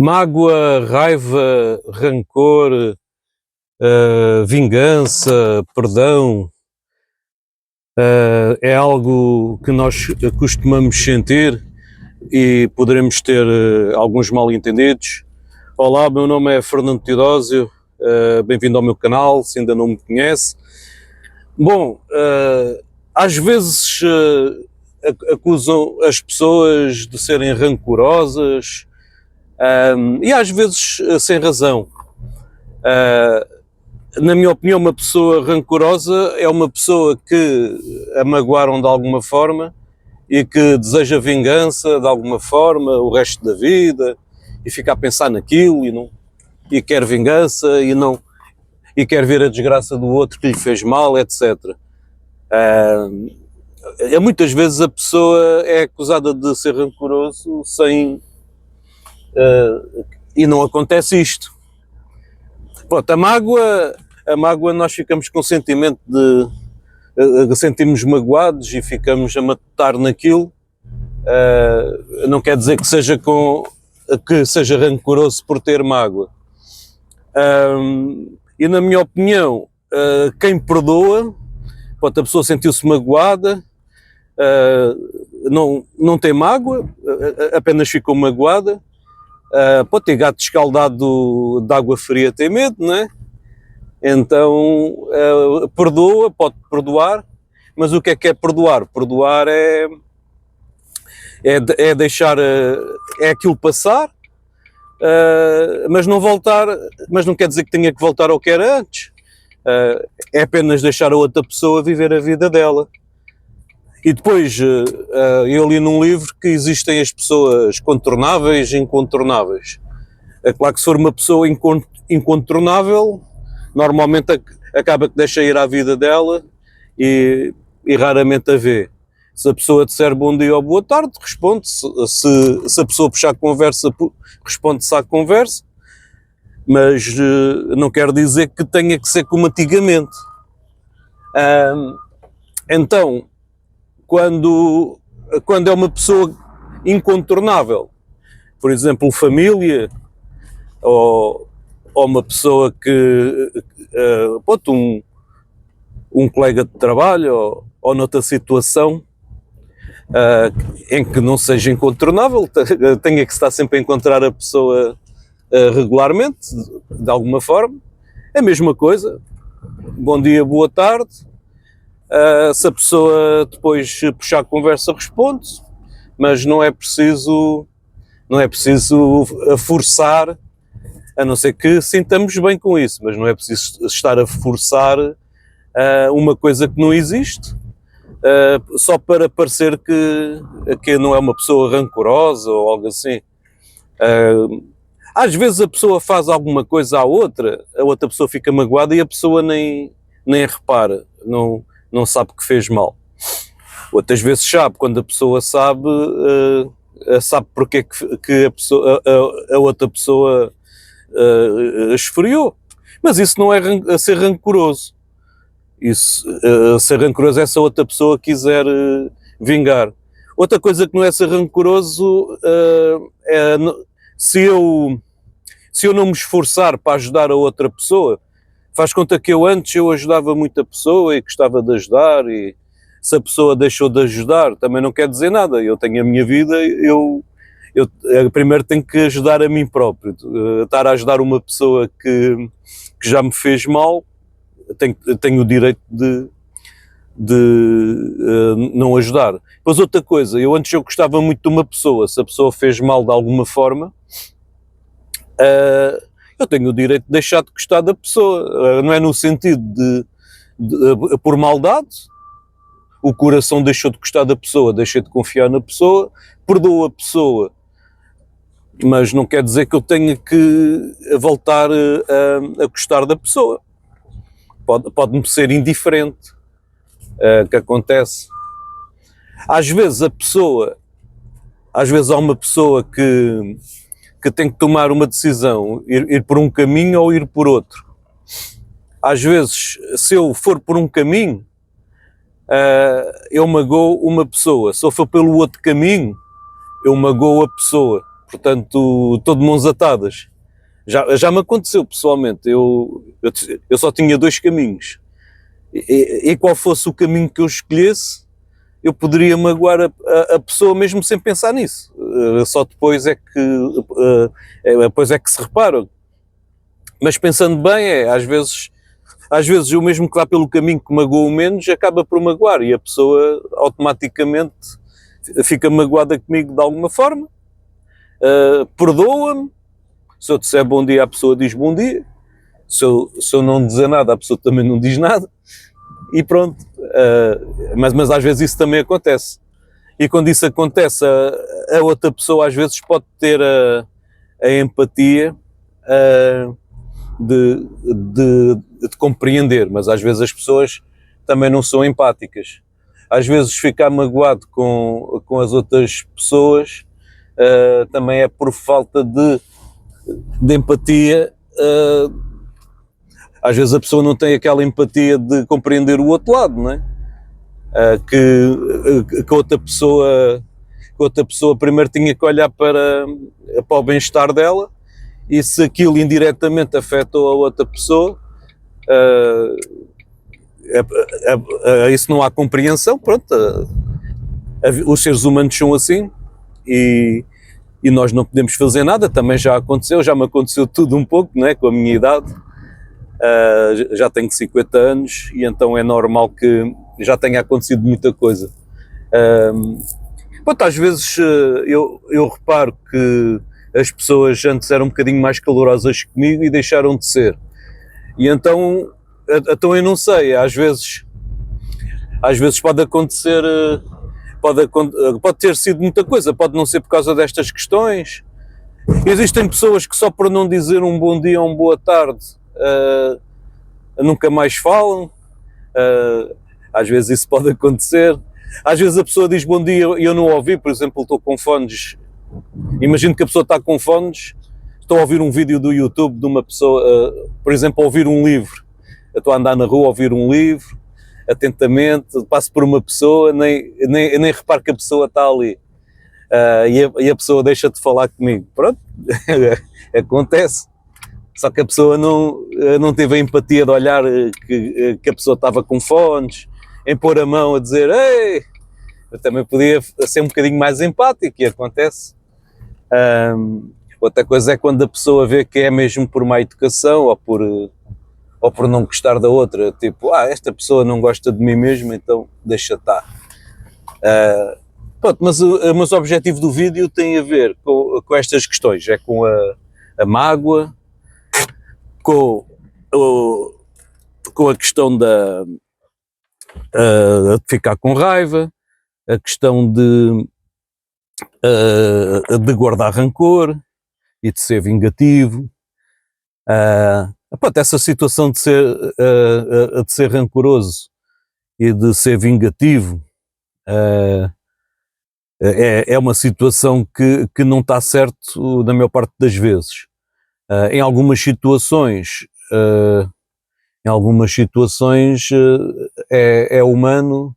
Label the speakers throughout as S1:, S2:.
S1: Mágoa, raiva, rancor, vingança, perdão, é algo que nós costumamos sentir e poderemos ter alguns mal-entendidos. Olá, meu nome é Fernando Teodósio, bem-vindo ao meu canal, se ainda não me conhece. Bom, às vezes acusam as pessoas de serem rancorosas, e às vezes sem razão. Na minha opinião, uma pessoa rancorosa é uma pessoa que a magoaram de alguma forma e que deseja vingança de alguma forma o resto da vida e fica a pensar naquilo e quer vingança e quer ver a desgraça do outro que lhe fez mal, etc. Muitas vezes a pessoa é acusada de ser rancoroso e não acontece isto. Pronto, a mágoa nós ficamos com o sentimento de sentirmos magoados e ficamos a matutar naquilo. Não quer dizer que seja rancoroso por ter mágoa. E na minha opinião, quem perdoa, pronto, a pessoa sentiu-se magoada, não tem mágoa, apenas ficou magoada. Pode ter gato escaldado de água fria, tem medo, não é? Então perdoa, pode perdoar, mas o que é perdoar? Perdoar é deixar aquilo passar, mas não voltar, mas não quer dizer que tenha que voltar ao que era antes. É apenas deixar a outra pessoa viver a vida dela. E depois, eu li num livro que existem as pessoas contornáveis e incontornáveis. É claro que se for uma pessoa incontornável, normalmente acaba que deixa ir à vida dela e raramente a vê. Se a pessoa disser bom dia ou boa tarde, responde. Se a pessoa puxar a conversa, responde-se à conversa. Mas não quer dizer que tenha que ser como antigamente. Então, quando é uma pessoa incontornável, por exemplo, família, ou uma pessoa que, um colega de trabalho, ou noutra situação em que não seja incontornável, tenha que estar sempre a encontrar a pessoa regularmente, de alguma forma, é a mesma coisa. Bom dia, boa tarde. Se a pessoa depois puxar a conversa, responde, mas não é preciso forçar, a não ser que sintamos bem com isso, mas não é preciso estar a forçar uma coisa que não existe, só para parecer que não é uma pessoa rancorosa ou algo assim. Às vezes a pessoa faz alguma coisa à outra, a outra pessoa fica magoada e a pessoa nem repara, não sabe que fez mal. Outras vezes sabe, quando a pessoa sabe porque que a outra pessoa esfriou. Mas isso não é ser rancoroso. Ser rancoroso é se a outra pessoa quiser vingar. Outra coisa que não é ser rancoroso é se eu não me esforçar para ajudar a outra pessoa. Faz conta que antes eu ajudava muita pessoa e gostava de ajudar, e se a pessoa deixou de ajudar também não quer dizer nada. Eu tenho a minha vida, eu primeiro tenho que ajudar a mim próprio. Estar a ajudar uma pessoa que já me fez mal, tenho o direito de não ajudar. Depois outra coisa, antes eu gostava muito de uma pessoa, se a pessoa fez mal de alguma forma, eu tenho o direito de deixar de gostar da pessoa, não é no sentido de por maldade, o coração deixou de gostar da pessoa, deixei de confiar na pessoa, perdoo a pessoa, mas não quer dizer que eu tenha que voltar a gostar da pessoa. Pode-me ser indiferente, que acontece. Às vezes há uma pessoa que tem que tomar uma decisão, ir por um caminho ou ir por outro. Às vezes, se eu for por um caminho, eu magoo uma pessoa. Se eu for pelo outro caminho, eu magoo a pessoa. portanto, estou de mãos atadas. Já me aconteceu pessoalmente, eu só tinha dois caminhos, e qual fosse o caminho que eu escolhesse, eu poderia magoar a pessoa mesmo sem pensar nisso. Só depois é que se repara. Mas pensando bem, às vezes o mesmo que vá pelo caminho que magoa menos acaba por magoar, e a pessoa automaticamente fica magoada comigo de alguma forma, perdoa-me. Se eu disser bom dia, a pessoa diz bom dia. Se eu não dizer nada, a pessoa também não diz nada. E pronto. Mas às vezes isso também acontece. E quando isso acontece, a outra pessoa às vezes pode ter a empatia de compreender, mas às vezes as pessoas também não são empáticas. Às vezes ficar magoado com as outras pessoas também é por falta de empatia. Às vezes a pessoa não tem aquela empatia de compreender o outro lado, não é? Que a outra pessoa primeiro tinha que olhar para o bem-estar dela, e se aquilo indiretamente afetou a outra pessoa, isso não há compreensão. Pronto, os seres humanos são assim, e nós não podemos fazer nada. Também já me aconteceu tudo um pouco, não é? Com a minha idade, já tenho 50 anos, e então é normal que já tenha acontecido muita coisa. Às vezes eu reparo que as pessoas antes eram um bocadinho mais calorosas comigo e deixaram de ser, e então eu não sei, às vezes pode acontecer, pode ter sido muita coisa, pode não ser por causa destas questões. Existem pessoas que só por não dizer um bom dia ou uma boa tarde nunca mais falam. Às vezes isso pode acontecer. Às vezes a pessoa diz bom dia e eu não ouvi, por exemplo, estou com fones. Imagino que a pessoa está com fones, estou a ouvir um vídeo do YouTube de uma pessoa, por exemplo, a ouvir um livro. Eu estou a andar na rua a ouvir um livro, atentamente, passo por uma pessoa, nem reparo que a pessoa está ali. E a pessoa deixa de falar comigo. Pronto, acontece. Só que a pessoa não teve a empatia de olhar que a pessoa estava com fones, em pôr a mão a dizer ei. Eu também podia ser um bocadinho mais empático, e acontece. Outra coisa é quando a pessoa vê que é mesmo por má educação ou por não gostar da outra, tipo, esta pessoa não gosta de mim mesmo, então deixa estar. Mas o objetivo do vídeo tem a ver com estas questões, é com a mágoa, com a questão de ficar com raiva, a questão de guardar rancor e de ser vingativo. Essa situação de ser rancoroso e de ser vingativo é uma situação que não está certo na maior parte das vezes. Em algumas situações é humano,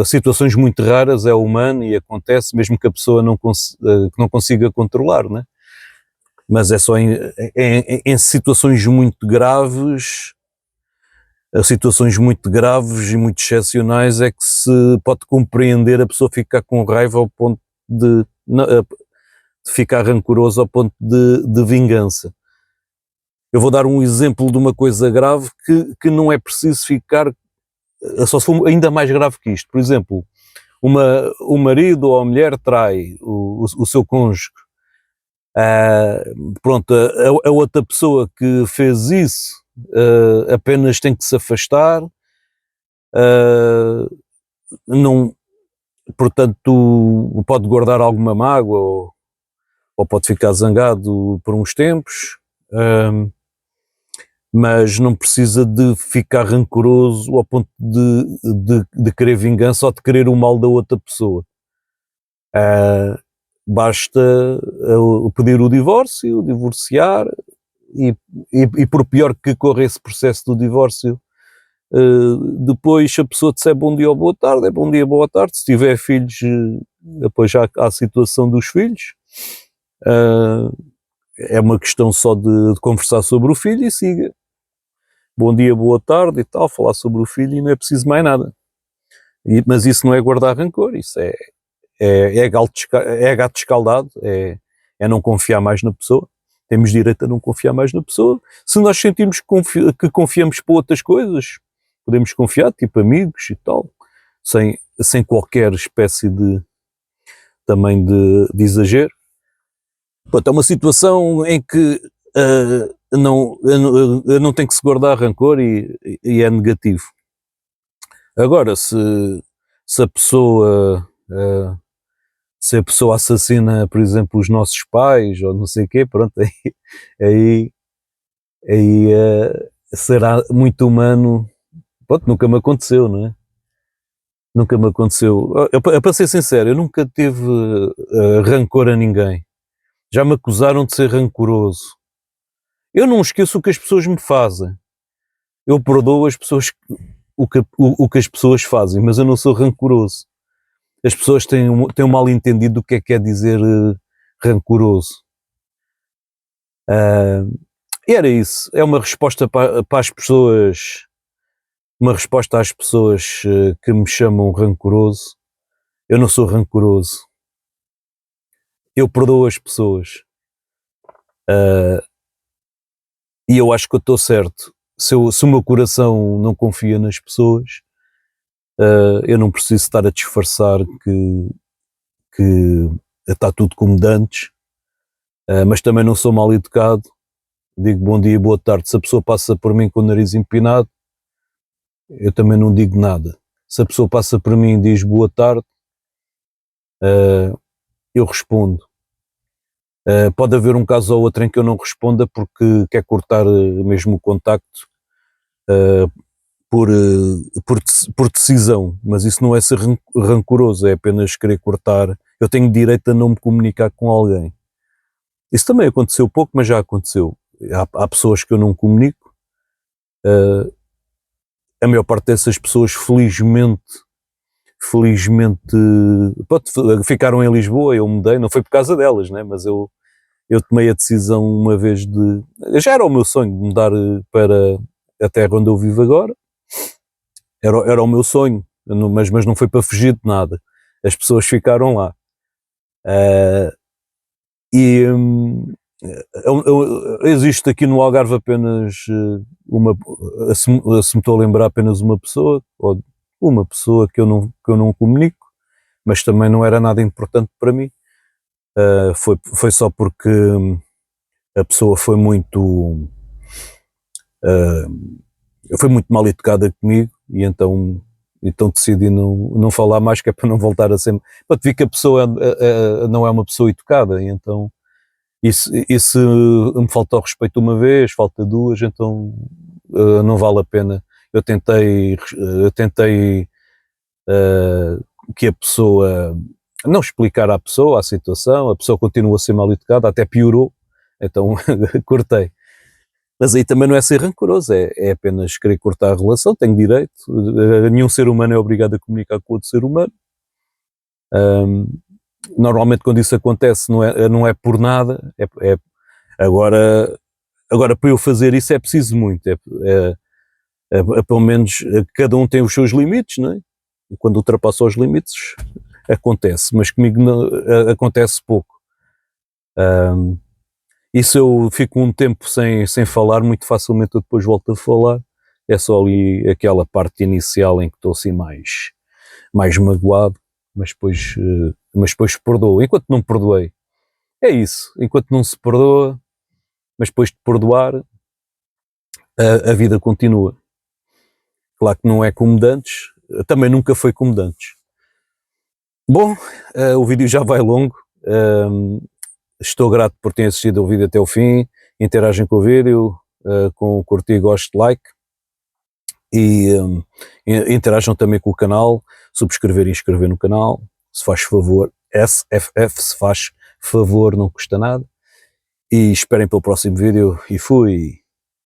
S1: situações muito raras é humano e acontece, mesmo que a pessoa que não consiga controlar, né? Mas é só em situações muito graves e muito excepcionais é que se pode compreender a pessoa ficar com raiva ao ponto de ficar rancoroso ao ponto de vingança. Eu vou dar um exemplo de uma coisa grave que não é preciso ficar, só se for ainda mais grave que isto. Por exemplo, o marido ou a mulher trai o seu cônjuge. A outra pessoa que fez isso apenas tem que se afastar, portanto pode guardar alguma mágoa ou pode ficar zangado por uns tempos, mas não precisa de ficar rancoroso ao ponto de querer vingança ou de querer o mal da outra pessoa. Basta pedir o divórcio, divorciar, e por pior que corra esse processo do divórcio, depois, se a pessoa disser bom dia ou boa tarde, é bom dia, boa tarde. Se tiver filhos, depois já há a situação dos filhos. É uma questão só de conversar sobre o filho e siga. Bom dia, boa tarde e tal, falar sobre o filho e não é preciso mais nada. Mas isso não é guardar rancor, isso é gato escaldado, é não confiar mais na pessoa. Temos direito a não confiar mais na pessoa. Se nós sentimos que confiamos para outras coisas, podemos confiar, tipo amigos e tal, sem qualquer espécie também de exagero. Pronto, é uma situação em que não tem que se guardar rancor e é negativo. Agora, se a pessoa assassina, por exemplo, os nossos pais ou não sei o quê, pronto, aí será muito humano. Pronto, nunca me aconteceu, não é? Nunca me aconteceu. Para ser sincero, eu nunca tive rancor a ninguém. Já me acusaram de ser rancoroso. Eu não esqueço o que as pessoas me fazem. Eu perdoo as pessoas, o que as pessoas fazem, mas eu não sou rancoroso. As pessoas têm um mal entendido do que é quer dizer rancoroso. E era isso. É uma resposta para as pessoas, uma resposta às pessoas que me chamam rancoroso. Eu não sou rancoroso. Eu perdoo as pessoas. E eu acho que eu estou certo. Se o meu coração não confia nas pessoas, eu não preciso estar a disfarçar que está tudo como de antes, mas também não sou mal educado. Digo bom dia, boa tarde. Se a pessoa passa por mim com o nariz empinado, eu também não digo nada. Se a pessoa passa por mim e diz boa tarde, eu respondo. Pode haver um caso ou outro em que eu não responda porque quer cortar mesmo o contacto por decisão, mas isso não é ser rancoroso, é apenas querer cortar. Eu tenho direito a não me comunicar com alguém. Isso também aconteceu pouco, mas já aconteceu. Há pessoas que eu não comunico. A maior parte dessas pessoas, felizmente pronto, ficaram em Lisboa, eu mudei, não foi por causa delas, né? Mas eu tomei a decisão uma vez já era o meu sonho de mudar para a terra onde eu vivo agora, era o meu sonho, mas não foi para fugir de nada, as pessoas ficaram lá. Existe aqui no Algarve apenas se me estou a lembrar, apenas uma pessoa, ou uma pessoa que eu não comunico, mas também não era nada importante para mim. Foi só porque a pessoa foi muito mal educada comigo e então decidi não falar mais, que é para não voltar a ser. Para te ver que a pessoa não é uma pessoa educada, e então e se me falta o respeito uma vez, falta duas, então não vale a pena. Eu tentei que a pessoa, não explicar à pessoa a situação, a pessoa continua a ser mal educada, até piorou, então cortei. Mas aí também não é ser rancoroso, é apenas querer cortar a relação, tenho direito, nenhum ser humano é obrigado a comunicar com outro ser humano. Normalmente quando isso acontece não é por nada, agora para eu fazer isso é preciso muito, pelo menos cada um tem os seus limites, não é? E quando ultrapassa os limites acontece, mas comigo acontece pouco. E se eu fico um tempo sem falar, muito facilmente eu depois volto a falar. É só ali aquela parte inicial em que estou assim mais magoado, mas depois perdoo. Enquanto não perdoei, é isso. Enquanto não se perdoa, mas depois de perdoar, a vida continua. Claro que não é como de antes, também nunca foi como de antes. Bom, o vídeo já vai longo. Estou grato por terem assistido ao vídeo até o fim. Interagem com o vídeo, com o curtir, gosto, like. E interajam também com o canal, subscrever e inscrever no canal, se faz favor, SFF, se faz favor, não custa nada. E esperem pelo próximo vídeo e fui!